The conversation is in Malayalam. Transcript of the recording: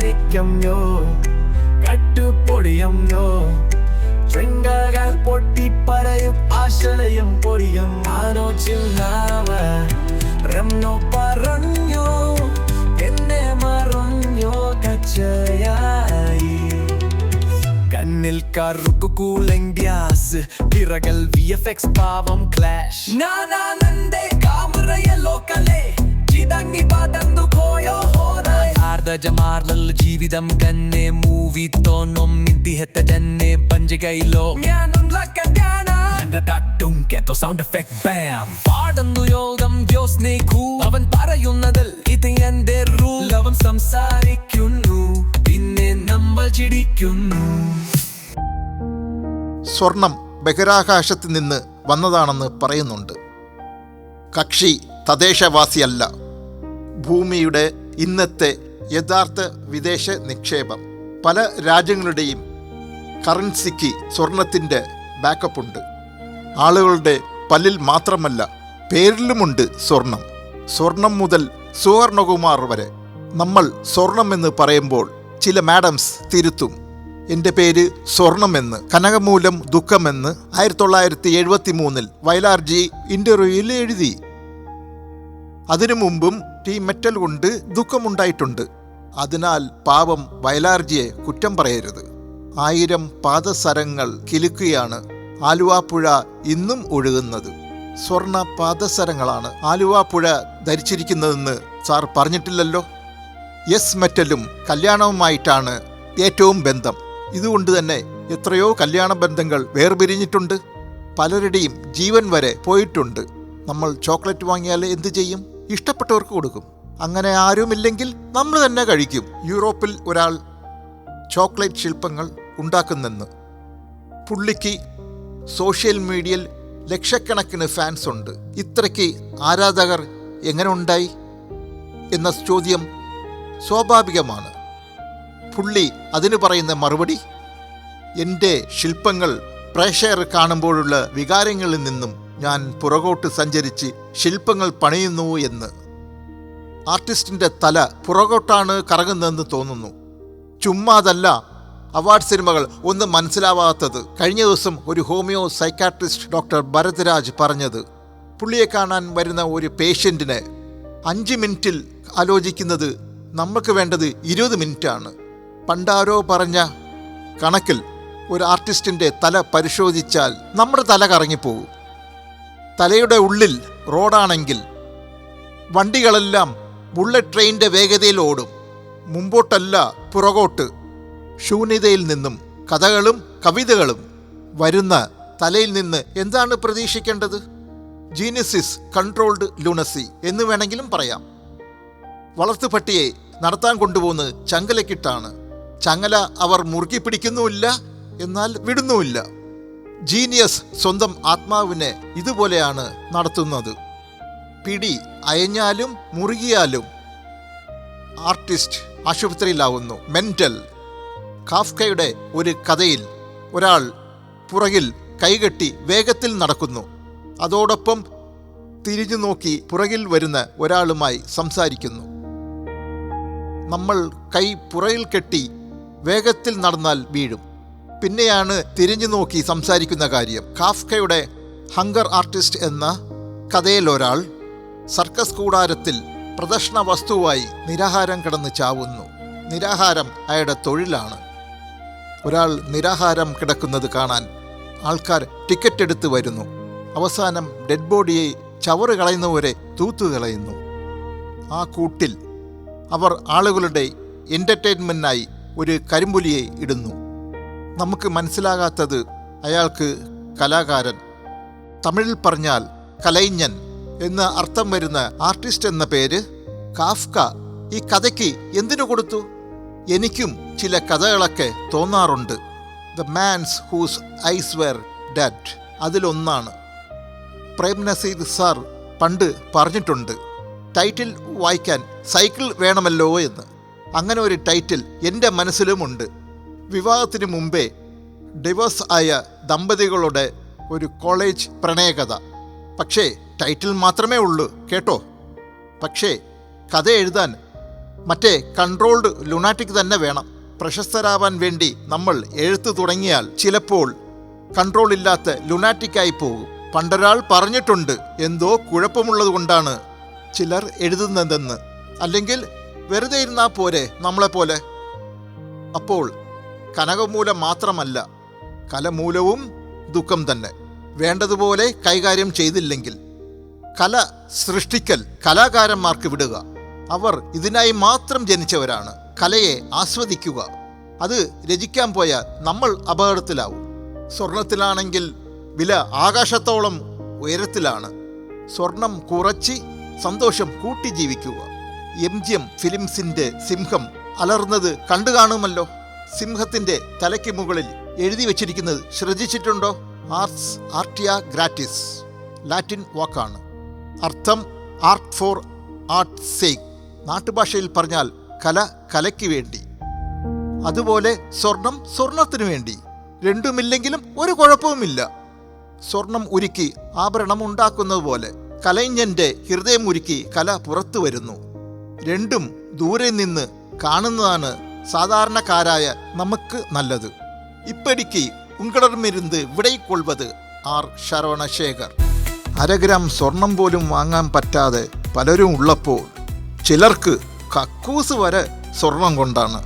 സംസാരിക്കും യോ കട്ടുപൊടിയും യോ ശൃംഗകൾ പൊട്ടിപ്പറയും ആശലയും പൊടിയും ആലോചിക്കുന്നോ പറഞ്ഞോ എന്നെ മറഞ്ഞോ കച്ചയായി കണ്ണിൽ കറുക്കു കൂളിംഗ് ഗ്യാസ് പിറകൽ VFX പാവം ക്ലാഷ് നാനാനന്റെ കാമറയല്ലോ കലേ ചിതങ്ങി പതന്നു പോയോ ഹോനായി ആർദ്രജമാർലൽ ജീവിതം കന്നെ മൂവി തോന്നും ഇദ്ദേഹത്തെ തന്നെ പഞ്ചകയിലോ ഞാനും ലക്കന്യാന തട്ടും കേട്ടോ സൗണ്ട് എഫക്ട് ബാം പാടുന്നു യോഗം ജ്യോത്സ്നേക്കൂ അവൻ പറയുന്നതിൽ ഇത് എന്റെ റൂൾ അവൻ സംസാരിക്കുന്നു പിന്നെ നമ്മൾ ചിരിക്കുന്നു. സ്വർണം ബഹിരാകാശത്ത് നിന്ന് വന്നതാണെന്ന് പറയുന്നുണ്ട്. കക്ഷി തദ്ദേശവാസിയല്ല. ഭൂമിയുടെ ഇന്നത്തെ യഥാർത്ഥ വിദേശ നിക്ഷേപം. പല രാജ്യങ്ങളുടെയും കറൻസിക്ക് സ്വർണത്തിൻ്റെ ബാക്കപ്പ് ഉണ്ട്. ആളുകളുടെ പല്ലിൽ മാത്രമല്ല പേരിലുമുണ്ട് സ്വർണം. സ്വർണം മുതൽ സുവർണകുമാർ വരെ. നമ്മൾ സ്വർണമെന്ന് പറയുമ്പോൾ ചില മാഡംസ് തിരുത്തും. എൻ്റെ പേര് സ്വർണമെന്ന്, കനകമൂലം ദുഃഖമെന്ന് 1973 വയലാർജി ഇൻ്റർവ്യൂവിൽ എഴുതി. അതിനു മുമ്പും ടീ മെറ്റൽ കൊണ്ട് ദുഃഖമുണ്ടായിട്ടുണ്ട്. അതിനാൽ പാവം വയലാർജിയെ കുറ്റം പറയരുത്. 1000 പാദസരങ്ങൾ കിലുക്കുകയാണ് ആലുവ പുഴ ഇന്നും ഒഴുകുന്നത്. സ്വർണ പാദസരങ്ങളാണ് ആലുവ പുഴ ധരിച്ചിരിക്കുന്നതെന്ന് സാർ പറഞ്ഞിട്ടില്ലല്ലോ. യെസ് മെറ്റലും കല്യാണവുമായിട്ടാണ് ഏറ്റവും ബന്ധം. ഇതുകൊണ്ട് തന്നെ എത്രയോ കല്യാണ ബന്ധങ്ങൾ വേർപിരിഞ്ഞിട്ടുണ്ട്. പലരുടെയും ജീവൻ വരെ പോയിട്ടുണ്ട്. നമ്മൾ ചോക്ലേറ്റ് വാങ്ങിയാൽ എന്ത് ചെയ്യും? ഇഷ്ടപ്പെട്ടവർക്ക് കൊടുക്കും. അങ്ങനെ ആരുമില്ലെങ്കിൽ നമ്മൾ തന്നെ കഴിക്കും. യൂറോപ്പിൽ ഒരാൾ ചോക്ലേറ്റ് ശില്പങ്ങൾ ഉണ്ടാക്കുന്നെന്ന്. പുള്ളിക്ക് സോഷ്യൽ മീഡിയയിൽ ലക്ഷക്കണക്കിന് ഫാൻസ് ഉണ്ട്. ഇത്രയ്ക്ക് ആരാധകർ എങ്ങനെ ഉണ്ടായി എന്ന ചോദ്യം സ്വാഭാവികമാണ്. പുള്ളി അതിന് പറയുന്ന മറുപടി, എൻ്റെ ശില്പങ്ങൾ പ്രേക്ഷകർ കാണുമ്പോഴുള്ള വികാരങ്ങളിൽ നിന്നും ഞാൻ പുറകോട്ട് സഞ്ചരിച്ച് ശില്പങ്ങൾ പണിയുന്നു എന്ന്. ആർട്ടിസ്റ്റിൻ്റെ തല പുറകോട്ടാണ് കറങ്ങുന്നതെന്ന് തോന്നുന്നു. ചുമ്മാതല്ല അവാർഡ് സിനിമകൾ ഒന്നും മനസ്സിലാവാത്തത്. കഴിഞ്ഞ ദിവസം ഒരു ഹോമിയോ സൈക്കാട്രിസ്റ്റ് ഡോക്ടർ ഭരദ്രാജ് പറഞ്ഞത്, പുള്ളിയെ കാണാൻ വരുന്ന ഒരു പേഷ്യൻറ്റിനെ 5 മിനിറ്റിൽ ആലോചിക്കുന്നത് നമുക്ക് വേണ്ടത് 20 മിനിറ്റാണ്. പണ്ടാരോ പറഞ്ഞ കണക്കിൽ ഒരു ആർട്ടിസ്റ്റിൻ്റെ തല പരിശോധിച്ചാൽ നമ്മുടെ തല കറങ്ങിപ്പോകും. തലയുടെ ഉള്ളിൽ റോഡാണെങ്കിൽ വണ്ടികളെല്ലാം ബുള്ളറ്റ് ട്രെയിനിൻ്റെ വേഗതയിൽ ഓടും. മുമ്പോട്ടല്ല പുറകോട്ട്. ശൂന്യതയിൽ നിന്നും കഥകളും കവിതകളും വരുന്ന തലയിൽ നിന്ന് എന്താണ് പ്രതീക്ഷിക്കേണ്ടത്? ജീനിയസിസ് കൺട്രോൾഡ് ലൂണസി എന്ന് വേണമെങ്കിലും പറയാം. വളർത്തുപട്ടിയെ നടത്താൻ കൊണ്ടുപോകുന്നത് ചങ്ങലക്കിട്ടാണ്. ചങ്ങല അവർ മുറുക്കി പിടിക്കുന്നുമില്ല, എന്നാൽ വിടുന്നുമില്ല. ജീനിയസ് സ്വന്തം ആത്മാവിനെ ഇതുപോലെയാണ് നടത്തുന്നത്. പിടി അയഞ്ഞാലും മുറുകിയാലും ആർട്ടിസ്റ്റ് ആശുപത്രിയിലാവുന്നു. മെന്റൽ. കാഫ്കയുടെ ഒരു കഥയിൽ ഒരാൾ പുറകിൽ കൈകെട്ടി വേഗത്തിൽ നടക്കുന്നു. അതോടൊപ്പം തിരിഞ്ഞു നോക്കി പുറകിൽ വരുന്ന ഒരാളുമായി സംസാരിക്കുന്നു. നമ്മൾ കൈ പുറകിൽ കെട്ടി വേഗത്തിൽ നടന്നാൽ വീഴും. പിന്നെയാണ് തിരിഞ്ഞു നോക്കി സംസാരിക്കുന്ന കാര്യം. കാഫ്കയുടെ ഹങ്കർ ആർട്ടിസ്റ്റ് എന്ന കഥയിൽ ഒരാൾ സർക്കസ് കൂടാരത്തിൽ പ്രദർശന വസ്തുവായി നിരാഹാരം കിടന്ന് ചാവുന്നു. നിരാഹാരം അയാളുടെ തൊഴിലാണ്. ഒരാൾ നിരാഹാരം കിടക്കുന്നത് കാണാൻ ആൾക്കാർ ടിക്കറ്റ് എടുത്ത് വരുന്നു. അവസാനം ഡെഡ് ബോഡിയെ ചവറ് കളയുന്നവരെ തൂത്തുകളയുന്നു. ആ കൂട്ടിൽ അവർ ആളുകളുടെ എൻ്റർടൈൻമെൻറ്റിനായി ഒരു കരിമ്പുലിയെ ഇടുന്നു. നമുക്ക് മനസ്സിലാകാത്തത് അയാൾക്ക് കലാകാരൻ, തമിഴിൽ പറഞ്ഞാൽ കലൈഞ്ഞൻ എന്ന അർത്ഥം വരുന്ന ആർട്ടിസ്റ്റ് എന്ന പേര് കാഫ്ക ഈ കഥയ്ക്ക് എന്തിനു കൊടുത്തു? എനിക്കും ചില കഥകളൊക്കെ തോന്നാറുണ്ട്. The man whose eyes were dead അതിലൊന്നാണ്. പ്രേം നസീർ സാർ പണ്ട് പറഞ്ഞിട്ടുണ്ട്, ടൈറ്റിൽ വായിക്കാൻ സൈക്കിൾ വേണമല്ലോ എന്ന്. അങ്ങനെ ഒരു ടൈറ്റിൽ എൻ്റെ മനസ്സിലുമുണ്ട്. വിവാഹത്തിന് മുമ്പേ ഡിവോഴ്സ് ആയ ദമ്പതികളുടെ ഒരു കോളേജ് പ്രണയകഥ. പക്ഷേ ടൈറ്റിൽ മാത്രമേ ഉള്ളൂ കേട്ടോ. പക്ഷേ കഥ എഴുതാൻ മറ്റേ കൺട്രോൾഡ് ലുനാറ്റിക് തന്നെ വേണം. പ്രശസ്തരാവാൻ വേണ്ടി നമ്മൾ എഴുത്ത് തുടങ്ങിയാൽ ചിലപ്പോൾ കൺട്രോൾ ഇല്ലാത്ത ലുനാറ്റിക്കായി പോകും. പണ്ടൊരാൾ പറഞ്ഞിട്ടുണ്ട്, എന്തോ കുഴപ്പമുള്ളത് കൊണ്ടാണ് ചിലർ എഴുതുന്നതെന്ന്. അല്ലെങ്കിൽ വെറുതെ ഇരുന്നാ പോരെ നമ്മളെപ്പോലെ. അപ്പോൾ കനകമൂലം മാത്രമല്ല, കലമൂലവും ദുഃഖം തന്നെ. വേണ്ടതുപോലെ കൈകാര്യം ചെയ്തില്ലെങ്കിൽ കല സൃഷ്ടിക്കൽ കലാകാരന്മാർക്ക് വിടുക. അവർ ഇതിനായി മാത്രം ജനിച്ചവരാണ്. കലയെ ആസ്വദിക്കുക. അത് രചിക്കാൻ പോയാൽ നമ്മൾ അപകടത്തിലാവും. സ്വർണത്തിലാണെങ്കിൽ വില ആകാശത്തോളം ഉയരത്തിലാണ്. സ്വർണം കുറച്ച് സന്തോഷം കൂട്ടി ജീവിക്കുക. MGM ഫിലിംസിൻ്റെ സിംഹം അലർന്നത് കണ്ടു കാണുമല്ലോ. സിംഹത്തിൻ്റെ തലയ്ക്ക് മുകളിൽ എഴുതി വച്ചിരിക്കുന്നത് ശ്രദ്ധിച്ചിട്ടുണ്ടോ? ആർട്സ് ആർട്ടിയ ഗ്രാറ്റിസ്, ലാറ്റിൻ വാക്കാണ്. അർത്ഥം ആർട്ട് ഫോർ ആർട്ട് സേക്ക്. നാട്ടുഭാഷയിൽ പറഞ്ഞാൽ കല കലയ്ക്ക് വേണ്ടി. അതുപോലെ സ്വർണം സ്വർണത്തിനു വേണ്ടി. രണ്ടുമില്ലെങ്കിലും ഒരു കുഴപ്പവുമില്ല. സ്വർണം ഉരുക്കി ആഭരണം ഉണ്ടാക്കുന്നത് പോലെ കലൈഞ്ഞൻ്റെ ഹൃദയം ഉരുക്കി കല പുറത്തു വരുന്നു. രണ്ടും ദൂരെ നിന്ന് കാണുന്നതാണ് സാധാരണക്കാരായ നമുക്ക് നല്ലത്. ഇപ്പടിക്ക് ഉങ്കടർമിരുന്ന് വിടയിക്കൊള്ളുന്നത് ആർ ശരവണശേഖർ. 1/2 ഗ്രാം സ്വർണം പോലും വാങ്ങാൻ പറ്റാതെ പലരും ഉള്ളപ്പോൾ ചിലർക്ക് കക്കൂസ് വരെ സ്വർണം കൊണ്ടാണ്.